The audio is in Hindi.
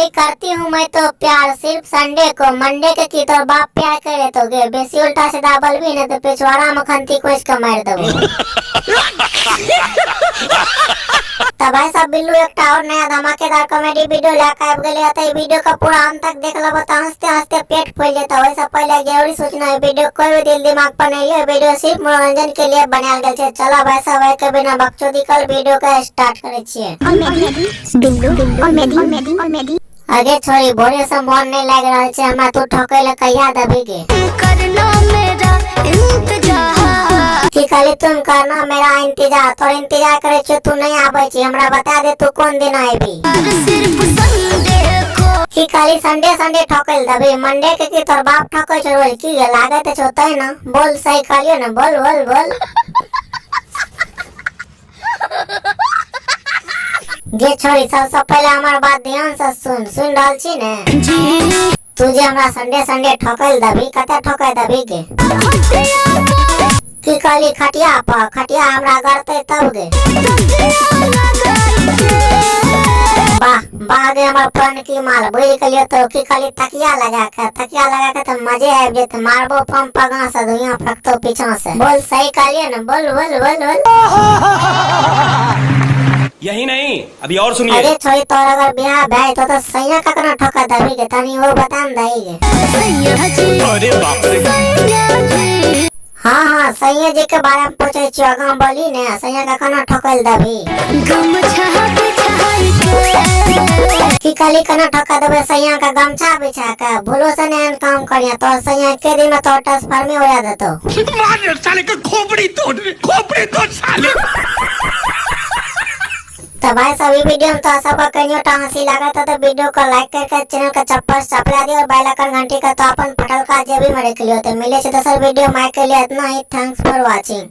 खाली करती हूँ मैं तो प्यार सिर्फ संडे को, मंडे के की तो बाप प्यार करे तो गे बेसी उल्टा सीधा बोलबी ना तो पिछवाड़ा में खंती कोच के मार देबो। तो भाई सब बिल्लू एक और नया धमाकेदार कॉमेडी वीडियो लेकर आ गए हैं। वीडियो का पूरा अंत तक देख लो तो हंसते हंसते पेट फूल जाता है। वैसे पहले जरूरी सूचना है, वीडियो कोई भी दिल दिमाग पर नहीं है, वीडियो सिर्फ मनोरंजन के लिए बनाया गया है। चलो भाई सब के बिना बकचोदी कर वीडियो का स्टार्ट करे छिए। आगे छोड़ी भोरे से मन नहीं लग रहा है, हमरा तू ठोकै ले कहिया देबी गे करना मेरा इंतजार की खाली तुम करना मेरा इंतजार। तोर इंतजार करे छ, तू नहीं आबै छी, हमरा बता दे तू कौन दिन आइबी। सिर्फ संडे को की खाली संडे संडे ठोकै देबी, मंडे के की तोर बाप ठोकै छ रोज की लागत छ तै ना। बोल सही कहलियो ना, बोल बोल बोल। गे छोड़ी सबसे पहले हमार बात ध्यान से सुन रहल छी ने। तू जे हमरा संडे संडे ठोकल दबी, कते ठोकै दबी गे की कहली खटिया पर? खटिया हमरा गड़ते तब गे। वाह वाह गे हमर प्राण की माल बुझ गेलियो तो की कहली तकिया लगा के तो मजे आबि जेते। मारबो पम पगा से दुनिया फकतो पीछा से। बोल सही कहलियो ना, बोल बोल बोल बोल। यही नहीं अभी और सुनिए। अरे छोरी तोर अगर ब्याह भाई तो सैया ककना ठोका दबी के तनी वो बता न दई गे। अरे बाप रे। हाँ सैया जी के बारे में पूछे छियो, आगा बोली ने सैया ककना ठोकल दबी की कहली कना ठोका देबे सैया का गमछा बिछा के। भूलो से ने काम करिया तो सैया के दिन में तो ट्रांसफर में हो देतो। मार साले का खोपड़ी तोड़ साले। तो भाई सभी वीडियो में तो सबको कनियो टा हंसी लगा तो वीडियो को लाइक करके चैनल का चप्पल चपला दियो और बेल आइकन घंटी का तो अपन पटल का जे भी मरे के लिए होते मिले। तो सर वीडियो माइक के लिए इतना ही। Thanks for watching.